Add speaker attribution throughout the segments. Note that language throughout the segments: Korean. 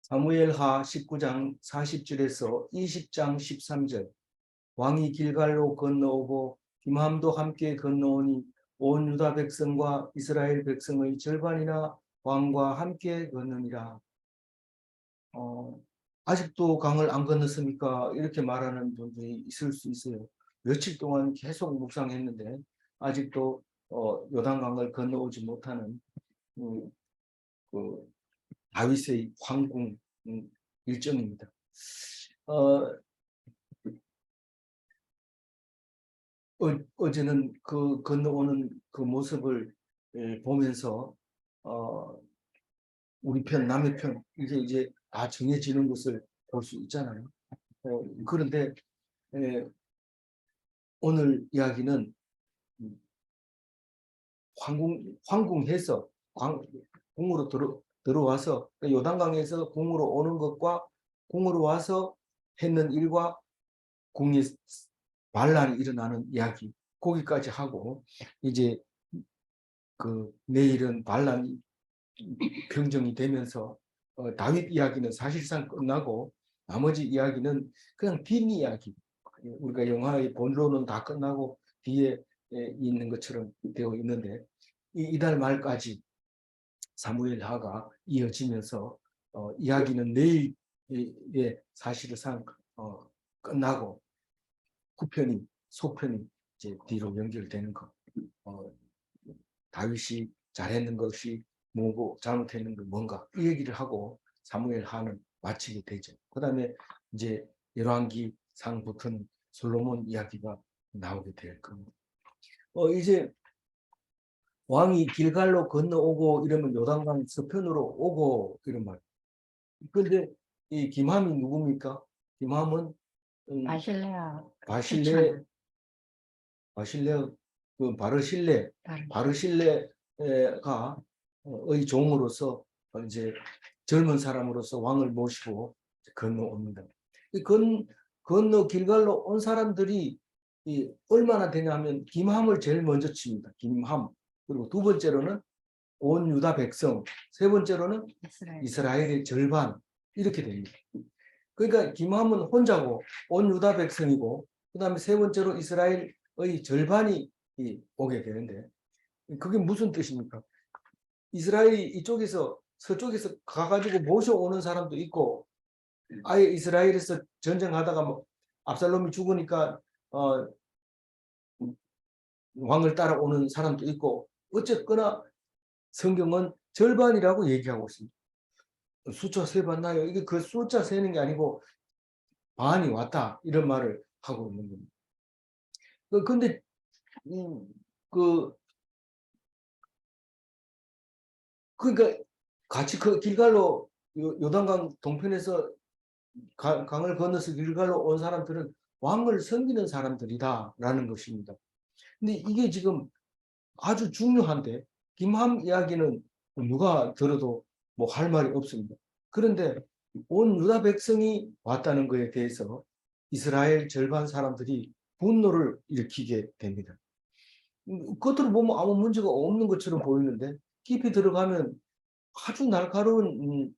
Speaker 1: 사무엘하 19장 40절에서 20장 13절. 왕이 길갈로 건너오고 김함도 함께 건너오니 온 유다 백성과 이스라엘 백성의 절반이나 왕과 함께 건너니라. 아직도 강을 안 건넜습니까? 이렇게 말하는 분들이 있을 수 있어요. 며칠 동안 계속 묵상했는데 아직도 요단강을 건너오지 못하는 그 다윗의 황궁 일정입니다. 어제는 그 건너오는 그 모습을 보면서 우리 편, 남의 편 이제 다 정해지는 것을 볼 수 있잖아요. 그런데 오늘 이야기는 황궁해서 궁으로 들어와서 요단강에서 궁으로 오는 것과 궁으로 와서 했는 일과 궁이 반란이 일어나는 이야기 거기까지 하고 이제 그 내일은 반란이 평정이 되면서 다윗 이야기는 사실상 끝나고 나머지 이야기는 그냥 뒷이야기. 우리가 영화의 본론은 다 끝나고 뒤에 있는 것처럼 되어 있는데 이달 말까지 사무엘하가 이어지면서 이야기는 내일에 사실상 끝나고 후편이 소편이 이제 뒤로 연결되는 것. 다윗이 잘했는 것이 뭐고 잘못했는 게 뭔가 이 얘기를 하고 사무엘하는 마치게 되죠. 그 다음에 이제 열왕기상부터는 솔로몬 이야기가 나오게 될 겁니다. 이제 왕이 길갈로 건너오고 이러면 요단강 서편으로 오고 이런 말. 그런데 이 김함이 누굽니까? 김함은 바실레 그 바르실레가 의 종으로서 이제 젊은 사람으로서 왕을 모시고 건너옵니다. 건너 길갈로 온 사람들이 얼마나 되냐면 김함을 제일 먼저 칩니다. 김함. 그리고 두 번째로는 온 유다 백성, 세 번째로는 이스라엘의 절반 이렇게 됩니다. 그러니까 김함은 혼자고 온 유다 백성이고 그 다음에 세 번째로 이스라엘의 절반이 오게 되는데 그게 무슨 뜻입니까? 이스라엘이 이쪽에서 서쪽에서 가가지고 모셔오는 사람도 있고 아예 이스라엘에서 전쟁하다가 뭐 압살롬이 죽으니까 왕을 따라오는 사람도 있고 어쨌거나 성경은 절반이라고 얘기하고 있습니다. 숫자 세 봤나요? 이게 그 숫자 세는 게 아니고 반이 왔다 이런 말을 하고 있는 겁니다. 근데 그러니까 같이 그 길갈로 요단강 동편에서 강을 건너서 길갈로 온 사람들은 왕을 섬기는 사람들이다라는 것입니다. 근데 이게 지금 아주 중요한데 김함 이야기는 누가 들어도 뭐 할 말이 없습니다. 그런데 온 유다 백성이 왔다는 것에 대해서 이스라엘 절반 사람들이 분노를 일으키게 됩니다. 겉으로 보면 아무 문제가 없는 것처럼 보이는데 깊이 들어가면 아주 날카로운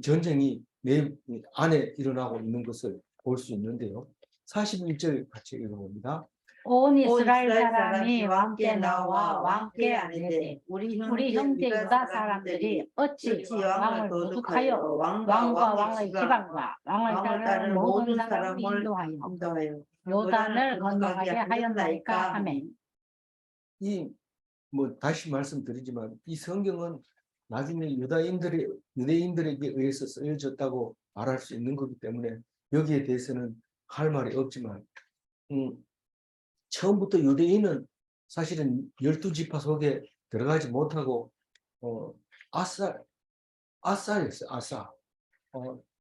Speaker 1: 전쟁이 내 안에 일어나고 있는 것을 볼 수 있는데요. 41절 같이 읽어봅니다.
Speaker 2: 온 이스라엘 사람이 왕께 나와 왕께 아뢰되 우리 형제 유다 사람들이 어찌 왕을 도둑하여 왕과 왕의 지방과 왕을 따르는 모든 사람을 인도하여 요단을 건너가게 하였나이까 하매.
Speaker 1: 뭐 다시 말씀드리지만 이 성경은 나중에 유대인들에게 의해서 쓰여졌다고 말할 수 있는 거기 때문에 여기에 대해서는 할 말이 없지만 처음부터 유대인은 사실은 12지파 속에 들어가지 못하고 아싸였어요. 아싸.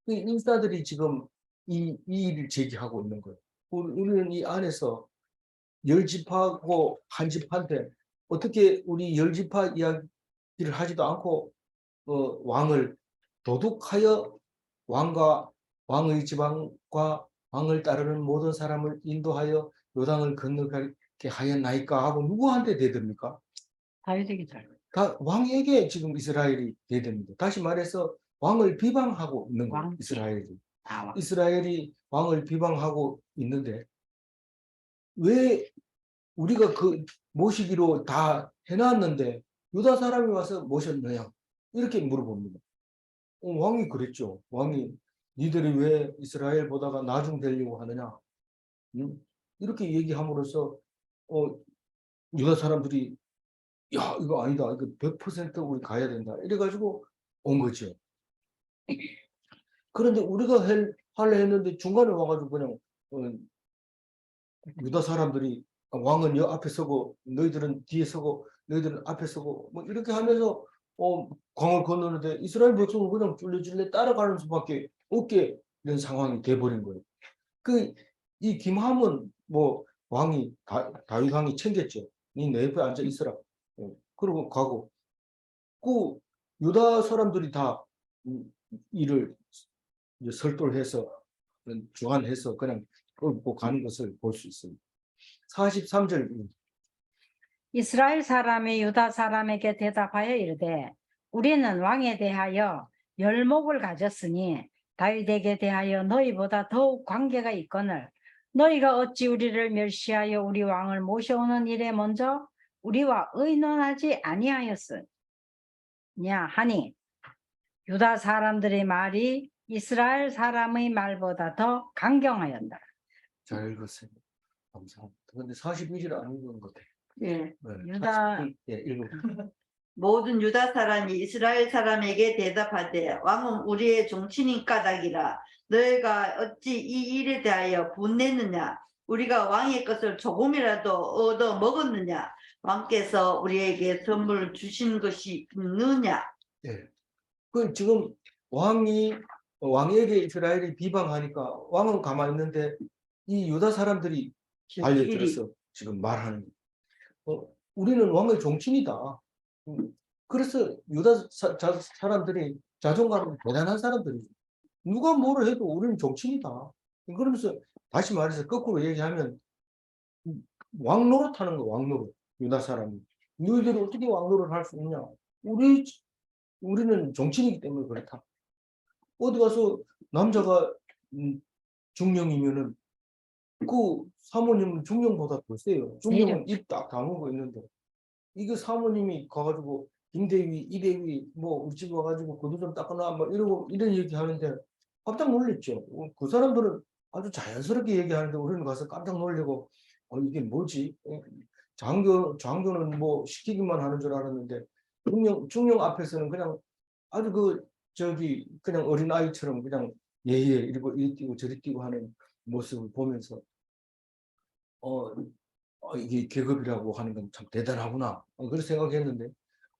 Speaker 1: 인사들이 지금 이 일을 제기하고 있는 거예요. 우리는 이 안에서 10지파고 한 지파인데 어떻게 우리 10지파 이야기를 하지도 않고 왕을 도둑하여 왕과 왕의 지방과 왕을 따르는 모든 사람을 인도하여 요단을 건너가게 하였나이까 하고 누구한테 대듭니까?
Speaker 2: 다윗에게 잘.
Speaker 1: 다 왕에게 지금 이스라엘이 대듭니다. 다시 말해서 왕을 비방하고 있는 거예요.
Speaker 2: 왕.
Speaker 1: 이스라엘이.
Speaker 2: 왕.
Speaker 1: 이스라엘이 왕을 비방하고 있는데 왜 우리가 그 모시기로 다 해놨는데 유다 사람이 와서 모셨느냐 이렇게 물어봅니다. 왕이 그랬죠. 왕이 니들이 왜 이스라엘 보다가 나중되려고 하느냐 이렇게 얘기함으로써 유다 사람들이 야 이거 아니다 이거 100% 우리 가야 된다 이래가지고 온 거죠. 그런데 우리가 하려 했는데 중간에 와가지고 그냥 유다 사람들이 왕은 여 앞에 서고 너희들은 뒤에 서고 너희들은 앞에 서고 뭐 이렇게 하면서 강을 건너는데 이스라엘 백성은 그냥 쫄래쫄래 따라가는 수밖에 없게 된 상황이 돼버린 거예요. 이 김함은 뭐 왕이 다윗 왕이 챙겼죠. 니 내 옆에 앉아 있으라. 그러고 가고 그 유다 사람들이 다 이를 이제 설득해서 주관해서 그냥 끌고 가는 것을 볼 수 있습니다. 43절
Speaker 2: 이스라엘 사람이 유다 사람에게 대답하여 이르되 우리는 왕에 대하여 열목을 가졌으니 다윗에게 대하여 너희보다 더욱 관계가 있거늘 너희가 어찌 우리를 멸시하여 우리 왕을 모셔오는 일에 먼저 우리와 의논하지 아니하였으냐 하니 유다 사람들의 말이 이스라엘 사람의 말보다 더 강경하였다.
Speaker 1: 잘 읽었어요. 감사합니다. 그런데 41일 안 읽은 것 같아요.
Speaker 3: 예.
Speaker 1: 네,
Speaker 2: 유다
Speaker 1: 41, 예, 읽어.
Speaker 3: 모든 유다 사람이 이스라엘 사람에게 대답하되 왕은 우리의 종친인 까닭이라 너희가 어찌 이 일에 대하여 분내느냐 우리가 왕의 것을 조금이라도 얻어 먹었느냐 왕께서 우리에게 선물 주신 것이 있느냐.
Speaker 1: 예. 그 지금 왕에게 이스라엘이 비방하니까 왕은 가만히 있는데 이 유다 사람들이 알려들어서 지금 말하는 우리는 왕의 종친이다. 그래서 유다 사람들이 자존감은 대단한 사람들이죠. 누가 뭐를 해도 우리는 종친이다. 그러면서 다시 말해서 거꾸로 얘기하면 왕 노릇하는 거 왕 노릇. 유다 사람이 너희들이 어떻게 왕 노릇을 할 수 있냐? 우리는 종친이기 때문에 그렇다. 어디 가서 남자가 중령이면은 그 사모님은 중령보다 더 세요. 중령은 입 딱 다물고 있는데 이게 사모님이 가가지고 김대위, 이대위 뭐 우리 집 와가지고 구두 좀 닦아놔 뭐 이러고 이런 얘기 하는데 깜짝 놀랐죠. 그 사람들은 아주 자연스럽게 얘기하는데 우리는 가서 깜짝 놀래고 이게 뭐지? 장교는 뭐 시키기만 하는 줄 알았는데 중령 앞에서는 그냥 아주 그냥 어린 아이처럼 그냥 예예 이러고 이리 뛰고 저리 뛰고 하는 모습을 보면서 이게 계급이라고 하는 건 참 대단하구나 그렇게 생각했는데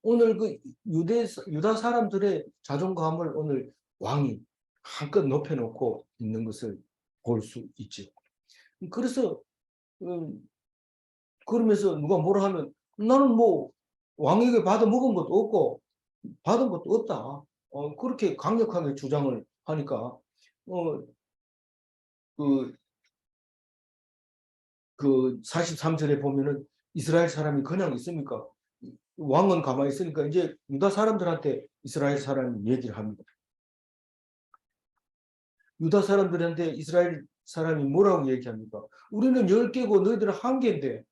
Speaker 1: 오늘 그 유다 사람들의 자존감을 오늘 왕이 한껏 높여놓고 있는 것을 볼 수 있죠. 그래서 그러면서 누가 뭐라 하면 나는 뭐 왕에게 받아 먹은 것도 없고 받은 것도 없다. 그렇게 강력하게 주장을 하니까 그 43절에 보면은 이스라엘 사람이 그냥 있습니까? 왕은 가만히 있으니까 이제 유다 사람들한테 이스라엘 사람이 얘기를 합니다. 유다 사람들한테 이스라엘 사람이 뭐라고 얘기합니까? 우리는 10개고 너희들은 1개인데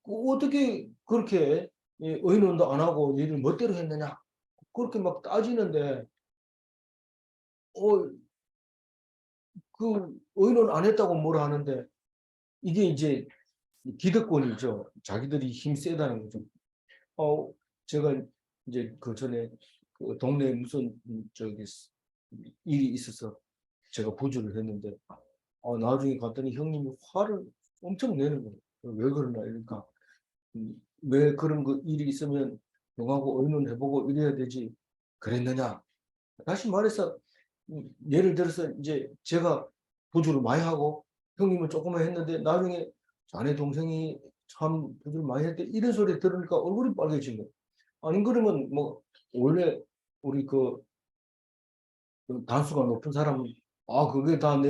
Speaker 1: 어떻게 그렇게 의논도 안 하고 너희들 멋대로 했느냐? 그렇게 막 따지는데 그 의논 안 했다고 뭐라 하는데 이게 이제 기득권이죠. 자기들이 힘 세다는 거죠. 제가 이제 그 전에 그 동네에 무슨 일이 있어서 제가 보조를 했는데 나중에 갔더니 형님이 화를 엄청 내는 거예요. 왜 그러나 이러니까 왜 그런 일이 있으면 형하고 의논해보고 이래야 되지 그랬느냐. 다시 말해서 예를 들어서 이제 제가 보조를 많이 하고 형님은 조금만 했는데 나중에 자네 동생이 참 보조를 많이 했대 이런 소리 들으니까 얼굴이 빨개진 거예요. 아니 그러면 뭐 원래 우리 그 단수가 높은 사람은 그게 다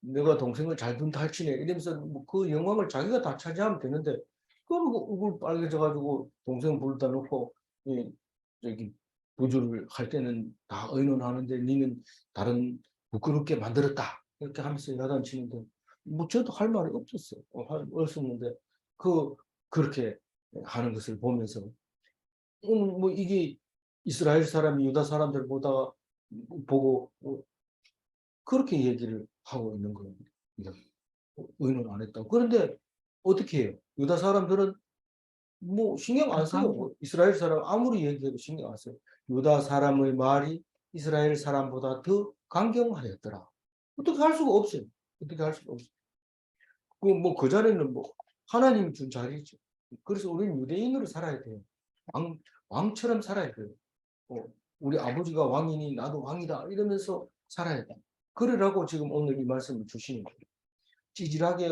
Speaker 1: 내가 동생을 잘 둔다 할지네 이러면서 뭐그 영광을 자기가 다 차지하면 되는데 그러고 얼굴 빨개져 가지고 동생 불러다 놓고 저기 구주를 할 때는 다 의논하는데 니는 다른 부끄럽게 만들었다. 이렇게 하면서 야단치는데 뭐 저도 할 말이 없었어요. 없었는데 그렇게 하는 것을 보면서 뭐 이게 이스라엘 사람이 유다 사람들보다 보고 그렇게 얘기를 하고 있는 거예요. 의논 안 했다고. 그런데 어떻게 해요? 유다 사람들은 뭐 신경 안 써요. 이스라엘 사람 아무리 얘기해도 신경 안 써요. 유다 사람의 말이 이스라엘 사람보다 더 강경하였더라. 어떻게 할 수가 없어요. 어떻게 할 수가 없어요. 그 자리는 뭐 하나님이 준 자리죠. 그래서 우리는 유대인으로 살아야 돼요. 왕처럼 살아야 돼요. 우리 아버지가 왕이니 나도 왕이다 이러면서 살아야 돼. 그러라고 지금 오늘 이 말씀을 주시는 거예요. 찌질하게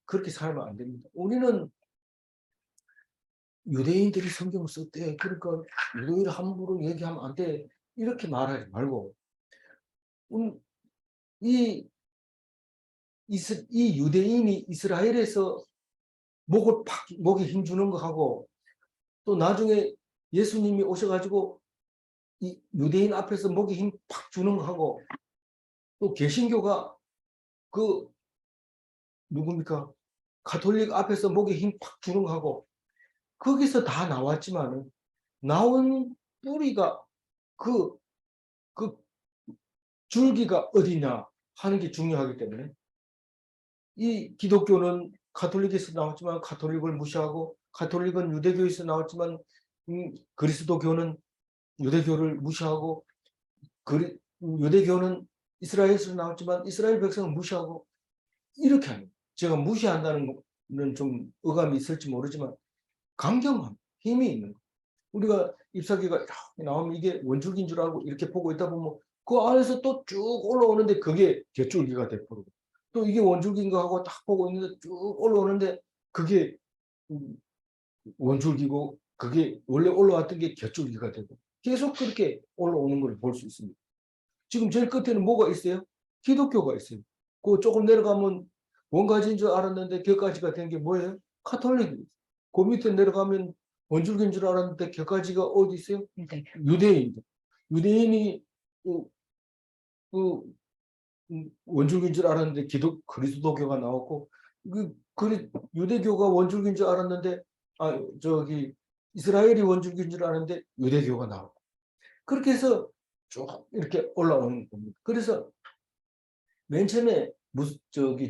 Speaker 1: 그렇게 살면 안 됩니다. 우리는 유대인들이 성경을 썼대. 그러니까 유대인을 함부로 얘기하면 안 돼. 이렇게 말하지 말고 이 유대인이 이스라엘에서 목에 힘 주는 거 하고 또 나중에 예수님이 오셔가지고 이 유대인 앞에서 목에 힘 팍 주는 거 하고 또 개신교가 누굽니까? 가톨릭 앞에서 목에 힘 팍 주는 거 하고 거기서 다 나왔지만은 나온 뿌리가 그 줄기가 어디냐 하는 게 중요하기 때문에 이 기독교는 가톨릭에서 나왔지만 가톨릭을 무시하고 가톨릭은 유대교에서 나왔지만 그리스도교는 유대교를 무시하고 유대교는 이스라엘에서 나왔지만 이스라엘 백성은 무시하고 이렇게 합니다. 제가 무시한다는 거는 좀 어감이 있을지 모르지만 강경함, 힘이 있는 거. 우리가 잎사귀가 이렇게 나오면 이게 원줄기인 줄 알고 이렇게 보고 있다 보면 그 안에서 또 쭉 올라오는데 그게 곁줄기가 돼버리고 또 이게 원줄기인 거 하고 딱 보고 있는데 쭉 올라오는데 그게 원줄기고 그게 원래 올라왔던 게 곁줄기가 되고 계속 그렇게 올라오는 걸 볼 수 있습니다. 지금 제일 끝에는 뭐가 있어요? 기독교가 있어요. 그 조금 내려가면 원가지인 줄 알았는데 곁가지가 된 게 뭐예요? 카톨릭이에요. 그 밑에 내려가면 원줄기인 줄 알았는데 곁가지가 어디 있어요? 유대인. 유대인이 원줄기인 줄 알았는데 그리스도교가 나왔고 유대교가 원줄기인 줄 알았는데 이스라엘이 원줄기인 줄 알았는데 유대교가 나오고 그렇게 해서 쭉 이렇게 올라오는 겁니다. 그래서 맨 처음에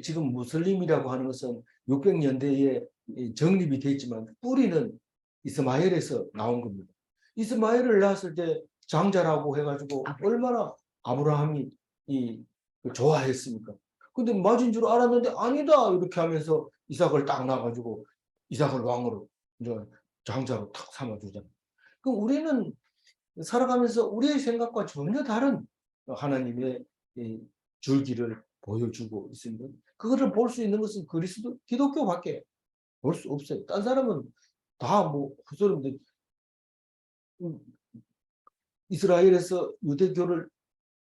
Speaker 1: 지금 무슬림이라고 하는 것은 600년대에 정립이 됐지만 뿌리는 이스마엘에서 나온 겁니다. 이스마엘을 낳았을 때 장자라고 해가지고 얼마나 아브라함이 좋아했습니까? 근데 맞은 줄 알았는데 아니다 이렇게 하면서 이삭을 딱 낳아가지고 이삭을 왕으로 이제 장자로 탁 삼아주잖아요. 그럼 우리는 살아가면서 우리의 생각과 전혀 다른 하나님의 줄기를 보여주고 있습니다. 그거를 볼 수 있는 것은 기독교밖에 볼 수 없어요. 딴 사람은 다 뭐 헛소리인데 이스라엘에서 유대교를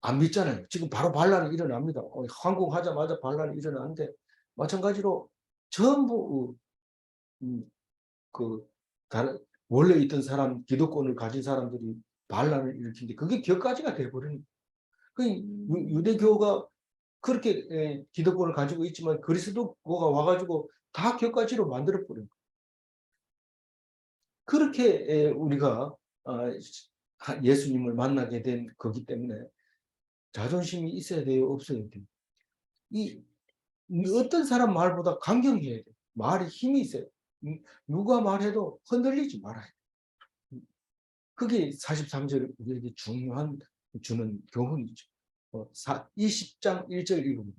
Speaker 1: 안 믿잖아요. 지금 바로 반란이 일어납니다. 항공하자마자 반란이 일어나는데 마찬가지로 전부 원래 있던 사람 기독권을 가진 사람들이 반란을 일으키는데 그게 격가지가 돼버리는 거예요. 유대교가 그렇게 기독권을 가지고 있지만 그리스도가 와가지고 다 격가지로 만들어버려요. 그렇게 우리가 예수님을 만나게 된 거기 때문에 자존심이 있어야 돼요? 없어야 돼요? 어떤 사람 말보다 강경해야 돼요. 말에 힘이 있어요. 누가 말해도 흔들리지 말아야 돼요. 그게 43절 우리에게 중요한 주는 교훈이죠. 20장 1절 읽으면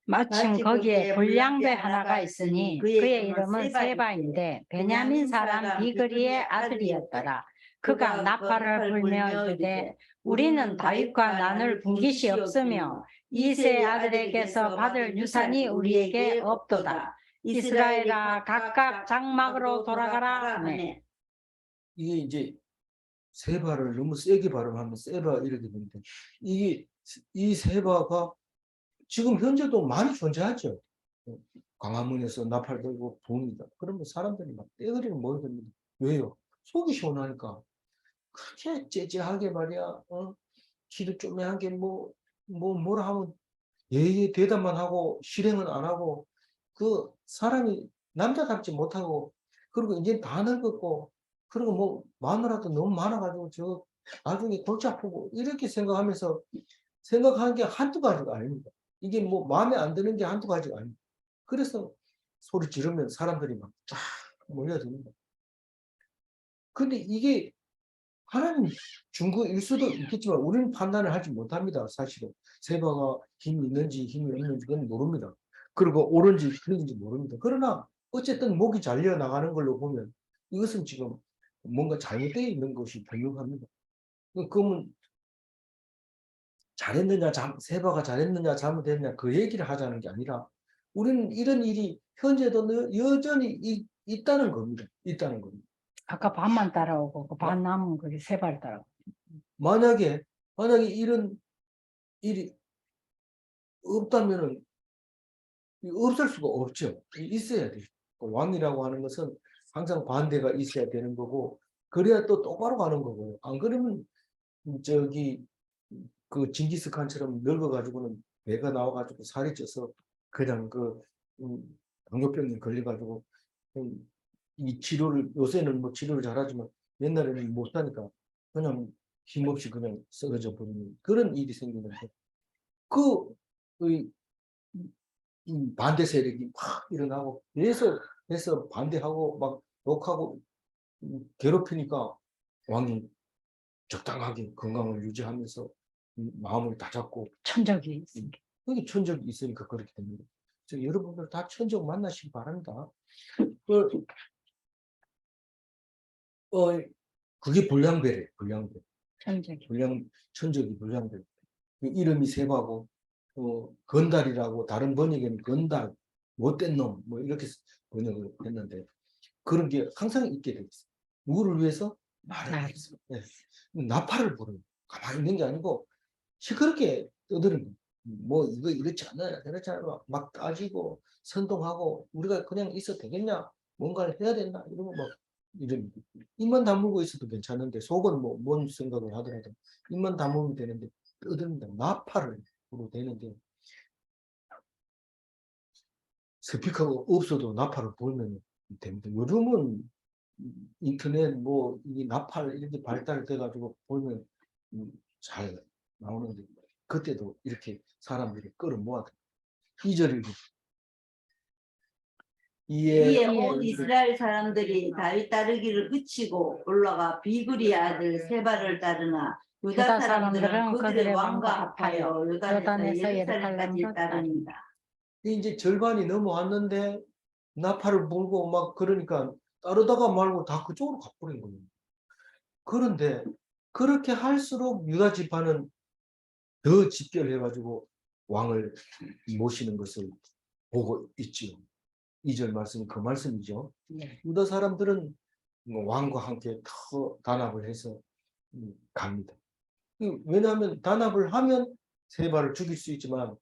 Speaker 2: 마침 거기에 불량배 하나가 있으니 그의 이름은 세바인데 베냐민 사람 비그리의 아들이었더라. 그가 나팔을 불며 이르되 우리는 다윗과 난을 분깃이 없으며 이새의 아들에게서 받을 유산이 우리에게 없도다. 이스라엘아 각각 장막으로 돌아가라 하네.
Speaker 1: 이게 이제 세바를 너무 세게 발음하면 세바 이렇게 되는데 이 세바가 지금 현재도 많이 존재하죠. 광화문에서 나팔 들고 붕이다. 그러면 사람들이 막 떼거리를 모여듭니다. 왜요? 속이 시원하니까. 그렇게 째째하게 말이야. 기도 쪼매하게 뭐라 하면 예예 대답만 하고 실행은 안 하고 그 사람이 남자답지 못하고 그리고 이제 다 늙었고 그리고 뭐 마누라도 너무 많아 가지고 저 나중에 골치 아프고 이렇게 생각하면서 생각하는 게 한두 가지가 아닙니다. 이게 뭐 마음에 안 드는 게 한두 가지가 아닙니다. 그래서 소리 지르면 사람들이 막 쫙 몰려듭니다. 근데 이게 하나님 준 거일 수도 있겠지만 우리는 판단을 하지 못합니다. 사실은 세바가 힘이 있는지 힘이 없는지 그건 모릅니다. 그리고 옳은지 틀린지 모릅니다. 그러나 어쨌든 목이 잘려 나가는 걸로 보면 이것은 지금 뭔가 잘못되어 있는 것이 분명합니다. 그러면 잘했느냐, 세바가 잘했느냐, 잘못했느냐 그 얘기를 하자는 게 아니라 우리는 이런 일이 현재도 여전히 있다는 겁니다. 있다는 겁니다.
Speaker 2: 아까 반만 따라오고 그 반 남은 그게 세 발 따라오고.
Speaker 1: 만약에 이런 일이 없다면은 없을 수가 없죠. 있어야 돼요. 왕이라고 하는 것은 항상 반대가 있어야 되는 거고 그래야 또 똑바로 가는 거고요. 안 그러면 저기 그 징기스칸처럼 늙어가지고는 배가 나와가지고 살이 쪄서 그냥 당뇨병에 걸려가지고 이 치료를 요새는 뭐 치료를 잘하지만 옛날에는 못 사니까 그냥 힘없이 그냥 쓰러져 버리는 그런 일이 생기는데 이 반대 세력이 막 일어나고 계속해서 반대하고 막 욕하고 괴롭히니까 왕이 적당하게 건강을 유지하면서 마음을 다잡고
Speaker 2: 천적이 있으니까.
Speaker 1: 그게 천적이 있으니까 그렇게 됩니다. 그래서 여러분들 다 천적 만나시기 바랍니다. 그게 불량배래, 불량배.
Speaker 2: 천적이.
Speaker 1: 천적이 불량배. 이름이 세바고, 건달이라고 다른 번역에는 건달, 못된 놈, 뭐 이렇게 번역을 했는데 그런 게 항상 있게 돼 있어요. 누구를 위해서? 나를 위해서. 네. 나팔을 부르는 가만히 있는 게 아니고 시끄럽게 떠드는 뭐 이거 이렇지 않아요 저렇지 않아 막 따지고 선동하고 우리가 그냥 있어도 되겠냐 뭔가를 해야 된다 이러고 막 이런 입만 다물고 있어도 괜찮은데 속은 뭐 뭔 생각을 하더라도 입만 다물면 되는데 떠듭니다. 나팔을 부르고 되는데 스피커가 없어도 나팔을 불면 됩니다. 요즘은 인터넷 뭐 이 나팔 이렇게 발달돼 가지고 보면 잘 나오는데 그때도 이렇게 사람들이 끌어모아 2절이고
Speaker 3: 이에 온 이스라엘 사람들이 다윗 따르기를 그치고 올라가 비그리 아들 세바를 따르나 유다 사람들은 그들의 왕과 합하여 요단에서 예루살렘까지 따릅니다.
Speaker 1: 이제 절반이 넘어왔는데 나팔을 불고 막 그러니까 따르다가 말고 다 그쪽으로 가버린 거예요. 그런데 그렇게 할수록 유다 지파는 더 집결해가지고 왕을 모시는 것을 보고 있지요. 2절 말씀이 그 말씀이죠.
Speaker 2: 네.
Speaker 1: 유다 사람들은 왕과 함께 더 단합을 해서 갑니다. 왜냐하면 단합을 하면 세바를 죽일 수 있지만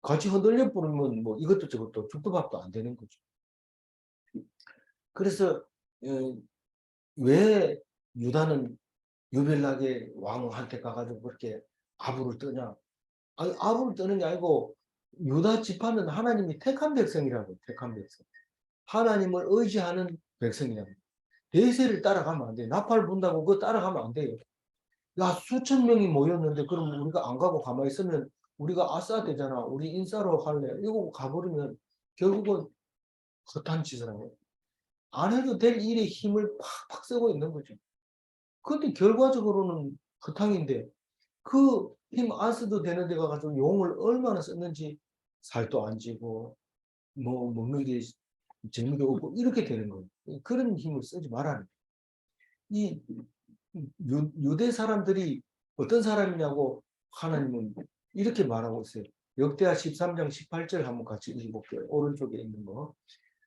Speaker 1: 같이 흔들려 버리면 뭐 이것도 저것도 죽도 밥도 안 되는 거죠. 그래서 왜 유다는 유벨락의 왕한테 가가지고 그렇게 아부를 떠냐? 아니, 아부를 떠는 게 아니고 유다 지파는 하나님이 택한 백성이라고 택한 백성. 하나님을 의지하는 백성이라고. 대세를 따라가면 안 돼. 나팔 분다고 그거 따라가면 안 돼요. 야, 수천 명이 모였는데 그럼 우리가 안 가고 가만히 있으면 우리가 아싸 되잖아. 우리 인싸로 할래. 이거 가버리면 결국은 허탄 짓을 하고 안 해도 될 일에 힘을 팍팍 쓰고 있는 거죠. 근데 결과적으로는 허탕인데 그 힘 안 써도 되는 데 가가지고 용을 얼마나 썼는지 살도 안 찌고 뭐 먹는 게 재미도 없고 이렇게 되는 거예요. 그런 힘을 쓰지 말라는 이 유대 사람들이 어떤 사람이냐고 하나님은 이렇게 말하고 있어요. 역대하 13장 18절 한번 같이 읽어볼게요. 오른쪽에 있는 거.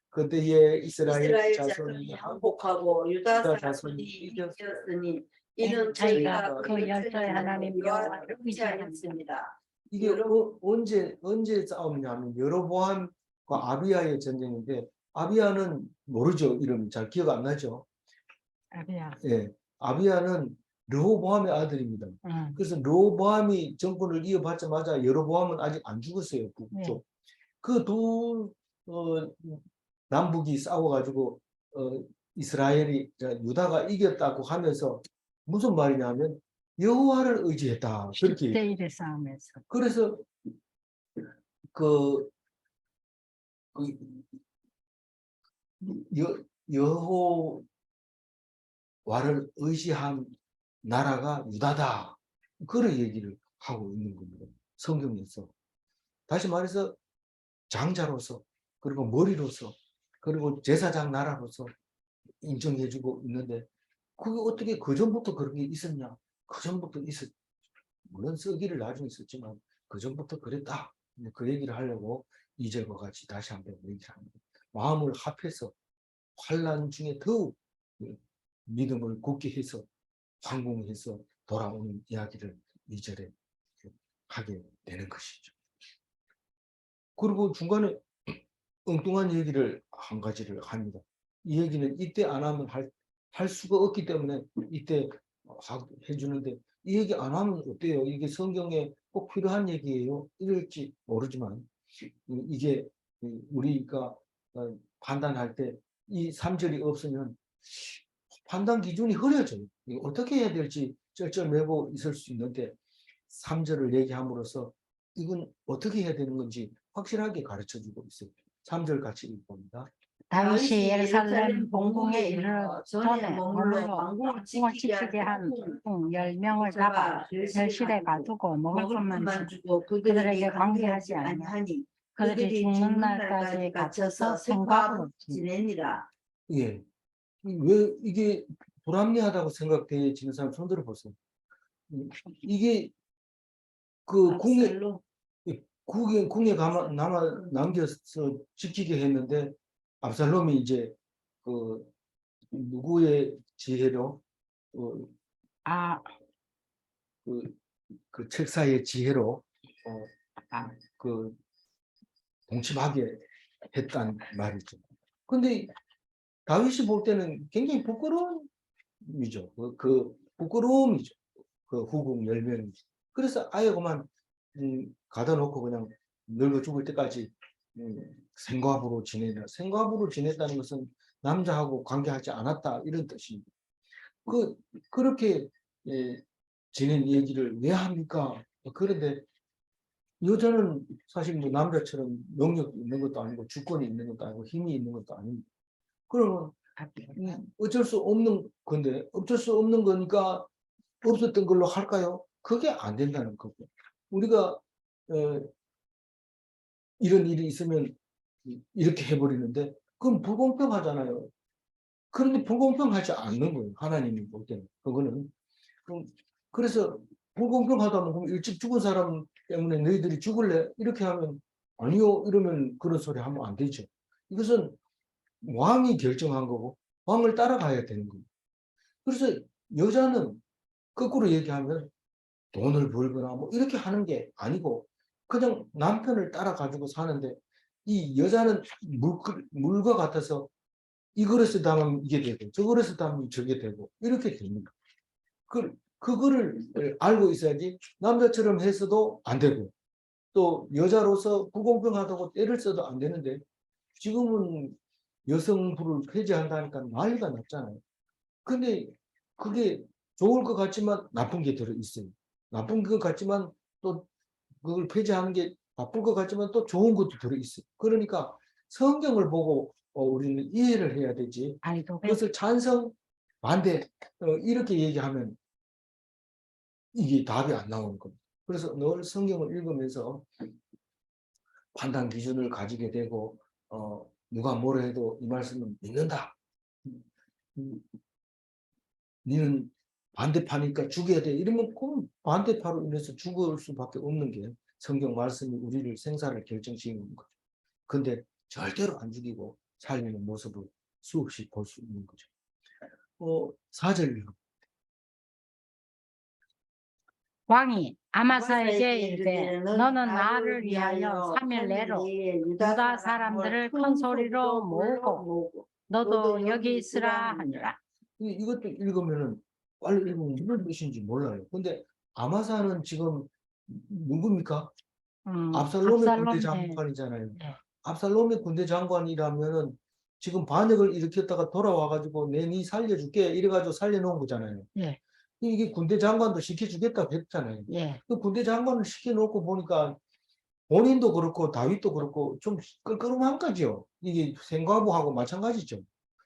Speaker 1: 그때에 이스라엘 자손이
Speaker 3: 항복하고 유다 자손이 이겼으니 이는
Speaker 2: 저희가 그 열조의 하나님 여호와를
Speaker 3: 의지하였습니다.
Speaker 1: 이게 언제 싸움이냐면 여로보암과 아비야의 전쟁인데 아비야는 모르죠. 이름 잘 기억 안 나죠.
Speaker 2: 아비야.
Speaker 1: 예, 아비야는 르호보암의 아들입니다. 그래서 르호보암이 정권을 이어받자마자 여로보암은 아직 안 죽었어요. 북쪽. 그두 남북이 싸워가지고 이스라엘이 유다가 이겼다고 하면서 무슨 말이냐면 여호와를 의지했다. 그렇게.
Speaker 2: 10대1의 싸움에서.
Speaker 1: 그래서 그 여호와를 의지한 나라가 유다다. 그런 얘기를 하고 있는 겁니다. 성경에서. 다시 말해서 장자로서 그리고 머리로서 그리고 제사장 나라로서 인정해주고 있는데 그게 어떻게 그전부터 그런 게 있었냐? 그전부터 물론 쓰기를 나중에 썼지만 그전부터 그랬다. 그 얘기를 하려고 이제와 같이 다시 한번 얘기를 합니다. 마음을 합해서 환난 중에 더욱 믿음을 굳게 해서 황궁해서 돌아오는 이야기를 2절에 하게 되는 것이죠. 그리고 중간에 엉뚱한 얘기를 한 가지를 합니다. 이 얘기는 이때 안 하면 할 수가 없기 때문에 이때 해주는데 이 얘기 안 하면 어때요? 이게 성경에 꼭 필요한 얘기예요? 이럴지 모르지만 이게 우리가 판단할 때 이 3절이 없으면 판단 기준이 흐려져요. 어떻게 해야 될지 쩔쩔매고 있을 수 있는데 3절을 얘기함으로써 이건 어떻게 해야 되는 건지 확실하게 가르쳐주고 있어요. 3절 같이 읽어봅니다.
Speaker 2: 다윗이 예루살렘 본궁에 이르러 전에 머물러 왕궁을 지키게 한 10명을 잡아 멸실에 가두고 먹을 것만 주고 그들에게 관계하지 아니하니 그들이 죽는 날까지 갇혀서 생각으로 지내니라.
Speaker 1: 예. 왜 이게 불합리하다고 생각되지는 사람 손 들어보세요. 이게 그 궁에 남겨서 지키게 했는데 압살롬이 이제 그 누구의 지혜로 그 책사의 지혜로 그 동침하게 했단 말이죠. 근데 다윗이 볼 때는 굉장히 부끄러움이죠. 그 부끄러움이죠. 그 후궁 10명이. 그래서 아예 그만 가다 놓고 그냥 늙어 죽을 때까지 생과부로 지내다. 생과부로 지냈다는 것은 남자하고 관계하지 않았다 이런 뜻입니다. 그렇게 지낸 얘기를 왜 합니까? 그런데 여자는 사실 뭐 남자처럼 능력이 있는 것도 아니고 주권이 있는 것도 아니고 힘이 있는 것도 아닙니다. 그러면 어쩔 수 없는 건데 어쩔 수 없는 거니까 없었던 걸로 할까요? 그게 안 된다는 거고. 우리가 이런 일이 있으면 이렇게 해버리는데 그건 불공평하잖아요. 그런데 불공평하지 않는 거예요. 하나님이 볼 때는. 그거는. 그래서 불공평하다면 그럼 일찍 죽은 사람 때문에 너희들이 죽을래? 이렇게 하면 아니요. 이러면 그런 소리 하면 안 되죠. 이것은 왕이 결정한 거고 왕을 따라가야 되는 거예요. 그래서 여자는 거꾸로 얘기하면 돈을 벌거나 뭐 이렇게 하는 게 아니고 그냥 남편을 따라가지고 사는데 이 여자는 물과 같아서 이 그릇에 담으면 이게 되고 저 그릇에 담으면 저게 되고 이렇게 됩니다. 그거를 알고 있어야지 남자처럼 해서도 안 되고 또 여자로서 불공평하다고 때를 써도 안 되는데 지금은 여성부를 폐지한다니까 난리가 났잖아요. 근데 그게 좋을 것 같지만 나쁜 게 들어있어요. 나쁜 것 같지만 또 그걸 폐지하는 게 나쁠 것 같지만 또 좋은 것도 들어있어요. 그러니까 성경을 보고 우리는 이해를 해야 되지. 그것을 찬성, 반대 이렇게 얘기하면 이게 답이 안 나오는 겁니다. 그래서 늘 성경을 읽으면서 판단 기준을 가지게 되고 누가 뭐라 해도 이 말씀은 믿는다. 니는 반대파니까 죽여야 돼. 이러면 그 반대파로 인해서 죽을 수밖에 없는 게 성경 말씀이 우리를 생사를 결정시키는 거죠. 근데 절대로 안 죽이고 살리는 모습을 수없이 볼 수 있는 거죠. 4절
Speaker 2: 왕이 아마사에게 이르되 너는 나를 위하여 3일 내로 유다 사람들을 큰 소리로 모으고 너도 여기 있으라 하니라.
Speaker 1: 이것도 읽으면은 빨리 읽으면 무슨 뜻인지 몰라요. 근데 아마사는 지금 누굽니까? 압살롬의 군대
Speaker 2: 압살롬, 네.
Speaker 1: 장관이잖아요.
Speaker 2: 네.
Speaker 1: 압살롬의 군대 장관이라면은 지금 반역을 일으켰다가 돌아와가지고 내 니 살려줄게 이래가지고 살려놓은 거잖아요.
Speaker 2: 예.
Speaker 1: 이게 군대 장관도 시켜주겠다고 했잖아요.
Speaker 2: 예.
Speaker 1: 그 군대 장관을 시켜놓고 보니까 본인도 그렇고 다윗도 그렇고 좀 껄끄러움한 거죠. 이게 생과부하고 마찬가지죠.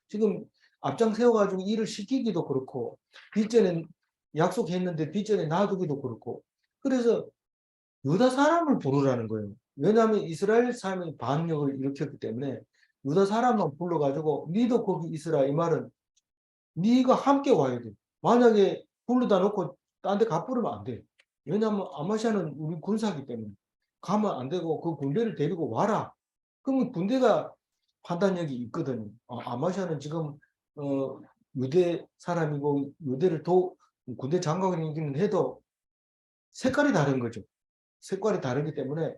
Speaker 1: 지금 앞장 세워가지고 일을 시키기도 그렇고 뒷전에 약속했는데 뒷전에 놔두기도 그렇고 그래서 유다 사람을 부르라는 거예요. 왜냐하면 이스라엘 사람이 반역을 일으켰기 때문에 유다 사람만 불러가지고 니도 거기 있으라 이 말은 네가 함께 와야 돼. 만약에 불러다 놓고 딴 데 가버리면 안 돼. 왜냐하면 아마샤는 우리 군사기 때문에 가면 안 되고 그 군대를 데리고 와라. 그러면 군대가 판단력이 있거든요. 아마샤는 지금 유대 사람이고 유대를 군대 장관이기는 해도 색깔이 다른 거죠. 색깔이 다르기 때문에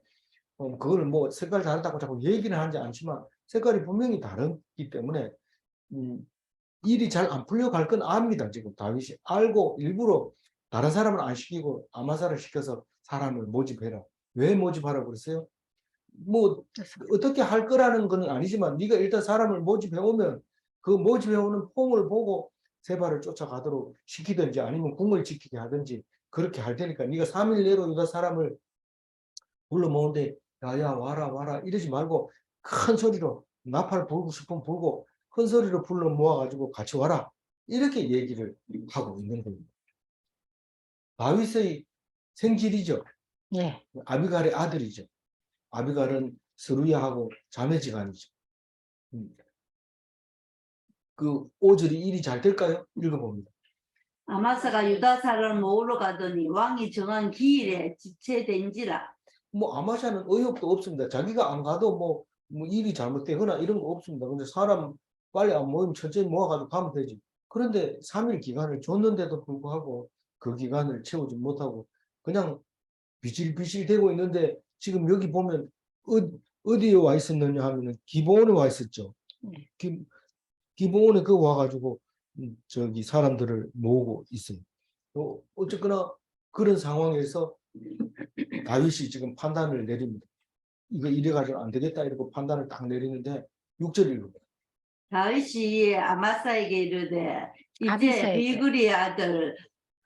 Speaker 1: 그걸 뭐 색깔이 다르다고 자꾸 얘기는 하지 않지만 색깔이 분명히 다르기 때문에 일이 잘 안 풀려갈 건 압니다. 지금 다윗이 알고 일부러 다른 사람을 안 시키고 아마사를 시켜서 사람을 모집해라. 왜 모집하라고 그랬어요? 뭐 어떻게 할 거라는 건 아니지만 네가 일단 사람을 모집해 오면 그 모집해 오는 폼을 보고 세바를 쫓아가도록 시키든지 아니면 궁을 지키게 하든지 그렇게 할 테니까 네가 3일 내로 유다 사람을 불러 모으는데 야야 와라 이러지 말고 큰 소리로 나팔 불고 싶으면 불고 큰 소리로 불러 모아가지고 같이 와라 이렇게 얘기를 하고 있는 겁니다. 다윗의 생질이죠.
Speaker 2: 예.
Speaker 1: 아비갈의 아들이죠. 아비갈은 스루야하고 자매지간이죠. 그 5절이 일이 잘 될까요? 읽어봅니다.
Speaker 3: 아마사가 유다 사람을 모으러 가더니 왕이 정한 기일에 지체된지라.
Speaker 1: 뭐 아마샤는 의욕도 없습니다. 자기가 안 가도 뭐 일이 잘못되거나 이런 거 없습니다. 근데 사람 빨리 안 모이면 천천히 모아가지고 가면 되지. 그런데 3일 기간을 줬는데도 불구하고 그 기간을 채우지 못하고 그냥 비실비실 되고 있는데 지금 여기 보면 어디에 와 있었느냐 하면은 기브온에 와 있었죠. 기브온에 그 와가지고 저기 사람들을 모으고 있어요. 어쨌거나 그런 상황에서 다윗이 지금 판단을 내립니다. 이거 이래가지고 안 되겠다 이러고 판단을 딱 내리는데 6절 읽어요.
Speaker 3: 다윗이 아마사에게 이르되 이제
Speaker 2: 아비새에게.
Speaker 3: 비그리의 아들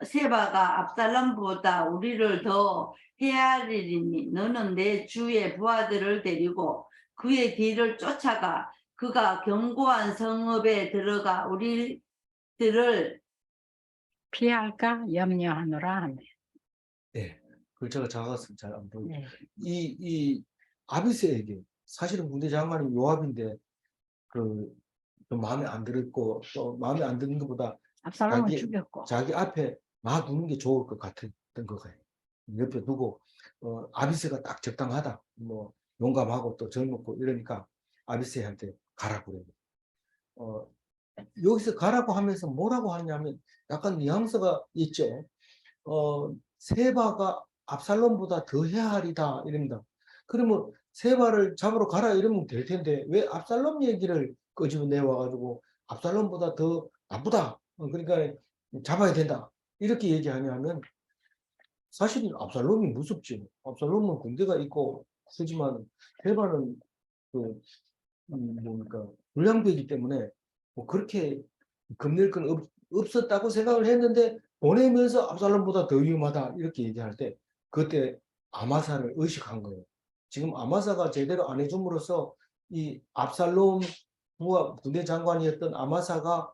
Speaker 3: 세바가 압살롬보다 우리를 더 헤아리리니 너는 내 주의 부하들을 데리고 그의 뒤를 쫓아가 그가 견고한 성읍에 들어가 우리들을
Speaker 2: 피할까 염려하노라 하네.
Speaker 1: 네, 글자가 작아서 잘 안 보여요.
Speaker 2: 네.
Speaker 1: 이 아비새에게 사실은 군대 장관이 요압인데 좀 마음에 안 들었고 또 마음에 안 드는 것보다
Speaker 2: 압살롬을 죽였고.
Speaker 1: 자기 앞에 놔두는 게 좋을 것 같았던 거예요. 옆에 두고 아비새가 딱 적당하다. 뭐 용감하고 또 젊고 이러니까 아비새한테 가라고 그래요. 여기서 가라고 하면서 뭐라고 하냐면 약간 뉘앙스가 있죠. 세바가 압살롬보다 더 헤아리다 이럽니다. 그러면 세바를 잡으러 가라 이러면 될 텐데 왜 압살롬 얘기를 끄집어내와가지고 압살롬보다 더 나쁘다. 그러니까 잡아야 된다. 이렇게 얘기하냐면 사실 압살롬이 무섭죠. 압살롬은 군대가 있고 크지만 세바는 뭡니까 불량배이기 때문에 뭐 그렇게 겁낼 건 없었다고 생각을 했는데 보내면서 압살롬보다 더 위험하다 이렇게 얘기할 때 그때 아마사를 의식한 거예요. 지금 아마사가 제대로 안 해줌으로써 이 압살롬 군대 장관이었던 아마사가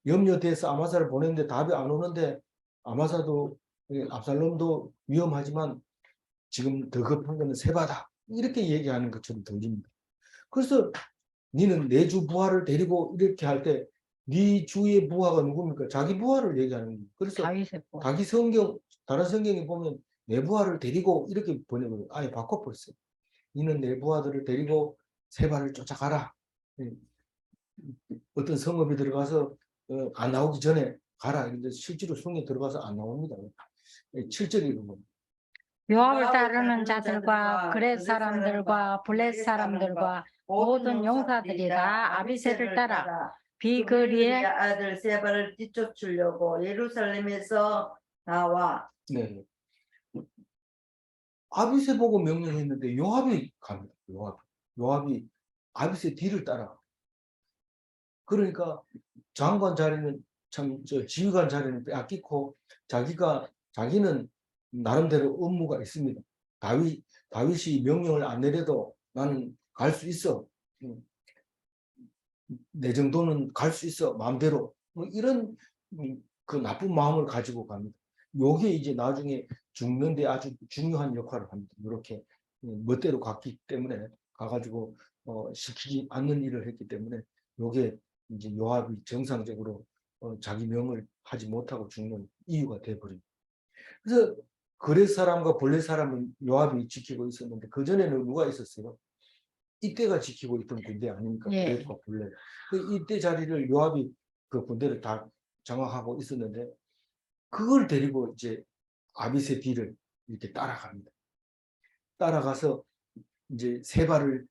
Speaker 1: 염려돼서 아마사를 보냈는데 답이 안 오는데 아마사도 압살롬도 위험하지만 지금 더 급한 거는 세바다 이렇게 얘기하는 것처럼 들립니다. 그래서 니는 내 주 부하를 데리고 이렇게 할 때 네 주의 부하가 누굽니까? 자기 부하를 얘기하는 거예요. 그래서
Speaker 2: 다윗의 부하.
Speaker 1: 자기 다른 성경에 보면 내 부하를 데리고 이렇게 번역을 아예 바꿔버렸어요. 니는 내 부하들을 데리고 세바를 쫓아가라. 어떤 성읍에 들어가서 안 나오기 전에 가라. 근데 실제로 성에 들어가서 안 나옵니다. 7절이 이런 겁니다.
Speaker 2: 요압을 따르는 자들과 그렛 사람들과 블렛 사람들과 모든 용사들이 다 아비새를 따라 비그리의
Speaker 3: 아들 세바를 뒤쫓으려고 예루살렘에서 나와
Speaker 1: 네. 아비새 보고 명령했는데 요압이 갑니다. 요압이 아비새 뒤를 따라. 그러니까 장관 자리는 참 지휘관 자리는 빼앗기고 자기는 나름대로 업무가 있습니다. 다윗이 명령을 안 내려도 나는 갈 수 있어. 내 정도는 갈 수 있어. 마음대로. 뭐 이런 그 나쁜 마음을 가지고 갑니다. 요게 이제 나중에 죽는데 아주 중요한 역할을 합니다. 이렇게 멋대로 갔기 때문에 가가지고 시키지 않는 일을 했기 때문에 요게 이제 요압이 정상적으로 자기 명을 하지 못하고 죽는 이유가 돼버립니다. 그래서 그렛 사람과 블렛 사람은 요압이 지키고 있었는데 그 전에는 누가 있었어요? 이때가 지키고 있던 군대 아닙니까?
Speaker 2: 예.
Speaker 1: 그렛과 블렛. 이때 자리를 요압이 그 군대를 다 장악하고 있었는데 그걸 데리고 이제 아비새 뒤를 이렇게 따라갑니다. 따라가서 이제 세바를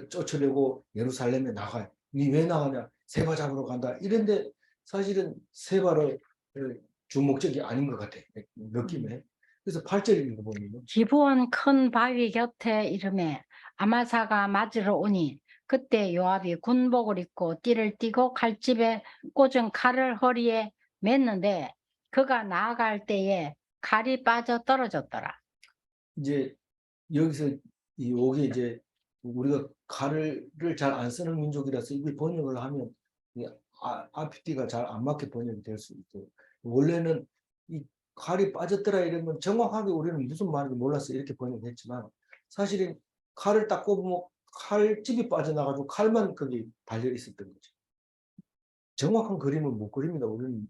Speaker 1: 쫓으려고 예루살렘에 나가요. 니 왜 나가냐? 세바 잡으러 간다. 이런데 사실은 세바를 주 목적이 아닌 것 같아. 느낌에. 그래서 8절 읽어보면
Speaker 2: 기브온 큰 바위 곁에 이름에 아마사가 맞으러 오니 그때 요압이 군복을 입고 띠를 띠고 칼집에 꽂은 칼을 허리에 맸는데 그가 나아갈 때에 칼이 빠져 떨어졌더라.
Speaker 1: 이제 여기서 요게 이제 우리가 칼을 잘 안 쓰는 민족이라서 이게 번역을 하면 앞뒤가 잘 안 맞게 번역이 될 수 있고 원래는 이 칼이 빠졌더라 이러면 정확하게 우리는 무슨 말인지 몰라서 이렇게 번역했지만 사실은 칼을 딱 꼽으면 칼집이 빠져나가지고 칼만 거기 달려 있었던 거죠. 정확한 그림을 못 그립니다. 우리는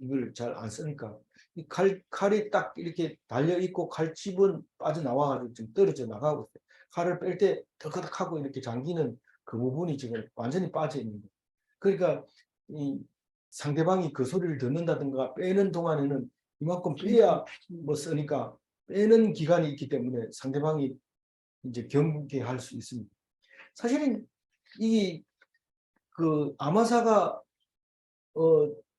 Speaker 1: 이걸 잘 안 쓰니까 이 칼이 딱 이렇게 달려 있고 칼집은 빠져나와가지고 지금 떨어져 나가고 있어요. 칼을 뺄 때 덜커덕하고 이렇게 잠기는 그 부분이 지금 완전히 빠져 있는 거예요. 그러니까 이 상대방이 그 소리를 듣는다든가 빼는 동안에는 이만큼 빼야 뭐 쓰니까 빼는 기간이 있기 때문에 상대방이 이제 경계할 수 있습니다. 사실은 이 그 아마사가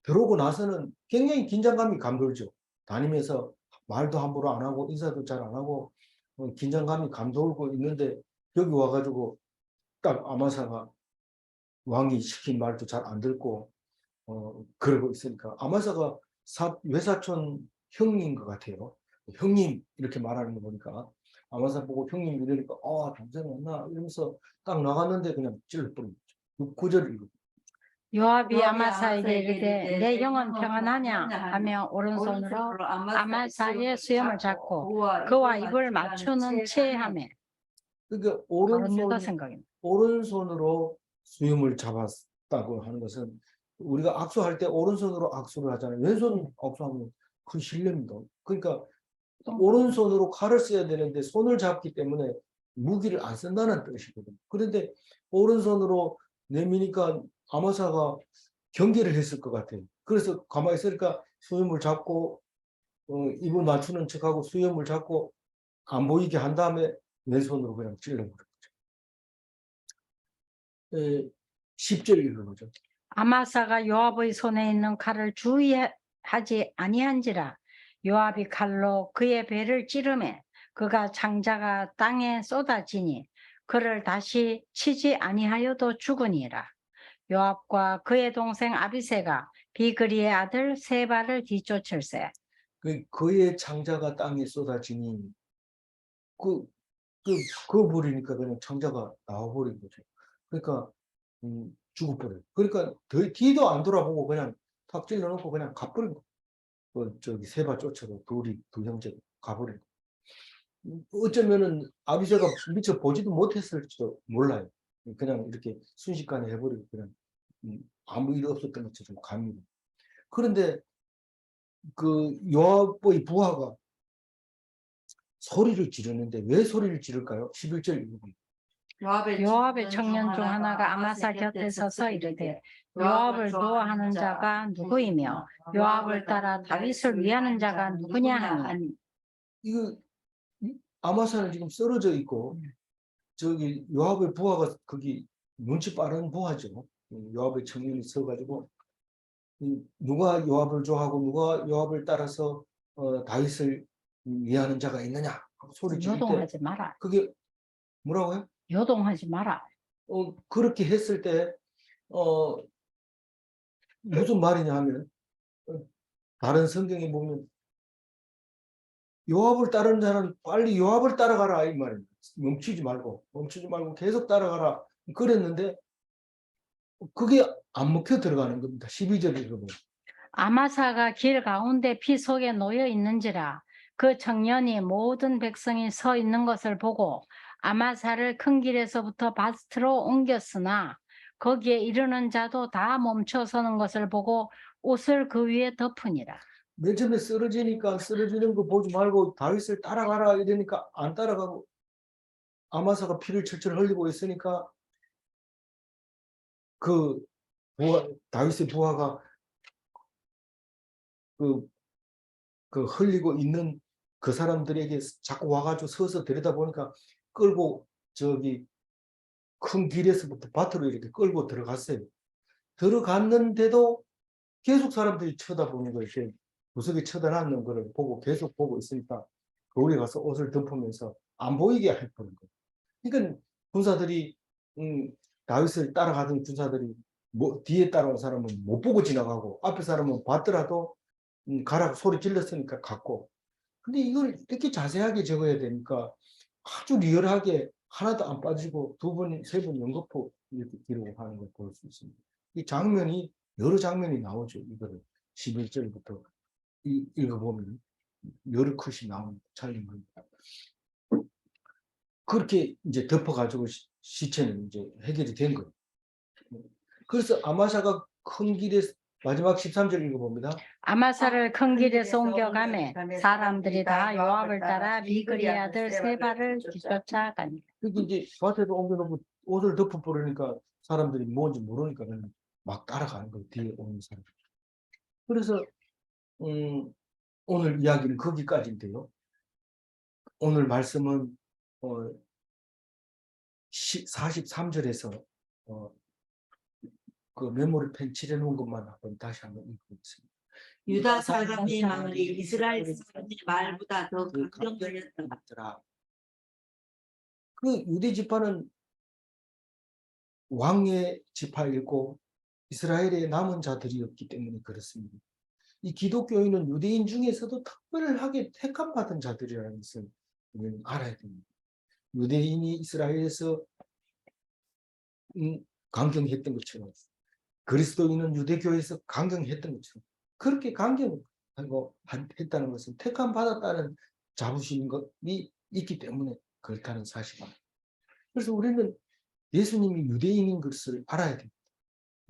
Speaker 1: 들어오고 나서는 굉장히 긴장감이 감돌죠. 다니면서 말도 함부로 안 하고 인사도 잘 안 하고 긴장감이 감돌고 있는데 여기 와가지고 딱 아마사가 왕이 시킨 말도 잘 안 듣고 그러고 있으니까 아마사가 외사촌 형인 것 같아요. 형님 이렇게 말하는 거 보니까 아마사 보고 형님 이러니까 동생 왔나 이러면서 딱 나갔는데 그냥 찔러버린 거죠. 9절 읽어.
Speaker 2: 요압이 아마사에게 이르되 내 영은 평안하냐 하며 오른손으로 아마사의 수염을 잡고 그와 입을 맞추는 채 하며
Speaker 1: 그러니까
Speaker 2: 바로 유다 생각입니다.
Speaker 1: 오른손으로 수염을 잡았다고 하는 것은 우리가 악수할 때 오른손으로 악수를 하잖아요. 왼손 악수하면 큰 실례입니다. 그러니까 오른손으로 칼을 써야 되는데 손을 잡기 때문에 무기를 안 쓴다는 뜻이거든요. 그런데 오른손으로 내미니까 아마사가 경계를 했을 것 같아요. 그래서 가만히 있으니까 수염을 잡고 입을 맞추는 척하고 수염을 잡고 안 보이게 한 다음에 왼손으로 그냥 찔러버린 거죠. 10절 읽어보죠.
Speaker 2: 아마사가 요압의 손에 있는 칼을 주의하지 아니한지라 요압이 칼로 그의 배를 찌르매 그가 장자가 땅에 쏟아지니 그를 다시 치지 아니하여도 죽으니라. 요압과 그의 동생 아비새가 비그리의 아들 세바를 뒤쫓을세.
Speaker 1: 그의 창자가 땅에 쏟아지니 그거 버리니까 그냥 창자가 나와버린 거죠. 그러니까 죽어버려요. 그러니까 뒤도 안 돌아보고 그냥 탁 찔러놓고 그냥 가버린 거. 저기 세바 쫓아가 두 형제가 가버린 거. 어쩌면은 아비새가 미처 보지도 못했을지도 몰라요. 그냥 이렇게 순식간에 해버리고 그냥 아무 일 없었던 것처럼 갑니다. 그런데 그 요압의 부하가 소리를 지르는데 왜 소리를 지를까요? 11절 읽어보면
Speaker 2: 요압의 청년 중 하나가 아마사 곁에 서서 이르되 요압을 도와하는 자가 누구이며 요압을 따라 다윗을 위하는 자가 누구냐 하니
Speaker 1: 이거 아마사는 지금 쓰러져 있고 저기 요압의 부하가 거기 눈치 빠른 부하죠. 요압의 청년이 서가지고 누가 요압을 좋아하고 누가 요압을 따라서 다윗을 위하는 자가 있느냐 하고 소리 지를 때
Speaker 2: 요동하지 마라.
Speaker 1: 그게 뭐라고요?
Speaker 2: 요동하지 마라.
Speaker 1: 그렇게 했을 때 무슨 말이냐 하면 다른 성경에 보면 요압을 따르는 자는 빨리 요압을 따라가라 이 말입니다. 멈추지 말고 계속 따라가라 그랬는데 그게 안 먹혀 들어가는 겁니다. 12절에 보면
Speaker 2: 아마사가 길 가운데 피 속에 놓여 있는지라 그 청년이 모든 백성이 서 있는 것을 보고 아마사를 큰 길에서부터 밭으로 옮겼으나 거기에 이르는 자도 다 멈춰 서는 것을 보고 옷을 그 위에 덮으니라.
Speaker 1: 맨 처음에 쓰러지니까 쓰러지는 거 보지 말고 다윗을 따라가라 이러니까 안 따라가고 아마사가 피를 철철 흘리고 있으니까 그 다윗의 부하가 그 흘리고 있는 그 사람들에게 자꾸 와가지고 서서 들여다보니까 끌고 저기 큰 길에서부터 밭으로 이렇게 끌고 들어갔어요. 들어갔는데도 계속 사람들이 쳐다보는 거 이렇게 구석에 쳐다놨는 거를 보고 계속 보고 있으니까 거울에 가서 옷을 덮으면서 안 보이게 할 거는 거예요. 그러니까 군사들이 다윗을 따라가던 군사들이 뒤에 따라온 사람은 못 보고 지나가고 앞에 사람은 봤더라도 가라고 소리 질렀으니까 갔고. 근데 이걸 이렇게 자세하게 적어야 되니까 아주 리얼하게 하나도 안 빠지고 2번, 3번 연거푸 이렇게 기록하는 걸 볼 수 있습니다. 이 장면이 여러 장면이 나오죠. 이거를 11절부터 읽어보면 여러 컷이 나온 촬영입니다. 그렇게 이제 덮어가지고 시체는 이제 해결이 된 거예요. 그래서 아마샤가 큰 길에 마지막 13절 읽어봅니다.
Speaker 2: 아마사를 큰 길에서 옮겨가매 사람들이 다 요압을 따라 비그리 아들 세바를 뒤쫓아가니.
Speaker 1: 그게 이제 밭에도 옮겨놓고 옷을 덮어버리니까 사람들이 뭔지 모르니까 그냥 막 따라가는 거예요. 뒤에 오는 사람. 그래서 오늘 이야기는 거기까지인데요. 오늘 말씀은 43절에서 그 메모리펜 칠해놓은 것만 다시 한번 읽어보겠습니다.
Speaker 3: 유다 사람의 마음이 이스라엘 사람의 말보다 더 강경하였다.
Speaker 1: 그 유대 지파는 왕의 지파이고 이스라엘의 남은 자들이었기 때문에 그렇습니다. 이 기독교인은 유대인 중에서도 특별하게 택함받은 자들이라는 것을 우리는 알아야 됩니다. 유대인이 이스라엘에서 강경했던 것처럼 그리스도인은 유대교에서 강경했던 것처럼 그렇게 강경하고 했다는 것은 택함받았다는 자부심이 있기 때문에 그렇다는 사실입니다. 그래서 우리는 예수님이 유대인인 것을 알아야 됩니다.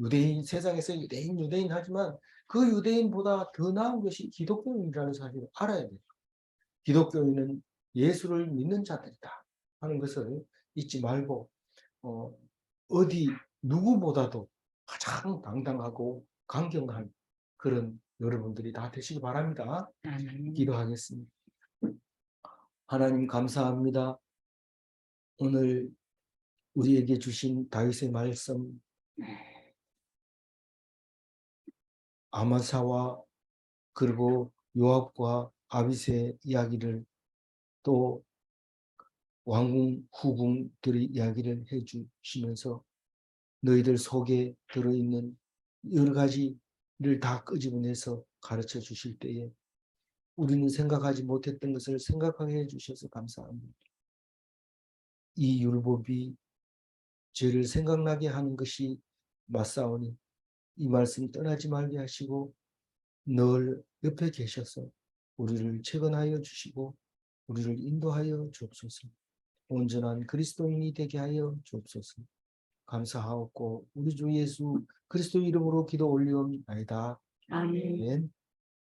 Speaker 1: 유대인, 세상에서 유대인 하지만 그 유대인보다 더 나은 것이 기독교인이라는 사실을 알아야 돼요. 기독교인은 예수를 믿는 자들이다 하는 것을 잊지 말고 어디 누구보다도 가장 당당하고 강경한 그런 여러분들이 다 되시기 바랍니다. 기도하겠습니다. 하나님 감사합니다. 오늘 우리에게 주신 다윗의 말씀 아마사와 그리고 요압과 아비새의 이야기를 또 왕궁 후궁들의 이야기를 해주시면서 너희들 속에 들어있는 여러 가지를 다 끄집어내서 가르쳐 주실 때에 우리는 생각하지 못했던 것을 생각하게 해주셔서 감사합니다. 이 율법이 죄를 생각나게 하는 것이 맞사오니 이 말씀 떠나지 말게 하시고 늘 옆에 계셔서 우리를 채권하여 주시고 우리를 인도하여 주옵소서. 온전한 그리스도인이 되게 하여 주옵소서. 감사하옵고 우리 주 예수 그리스도 이름으로 기도 올리옵나이다.
Speaker 3: 아멘.
Speaker 1: 아멘.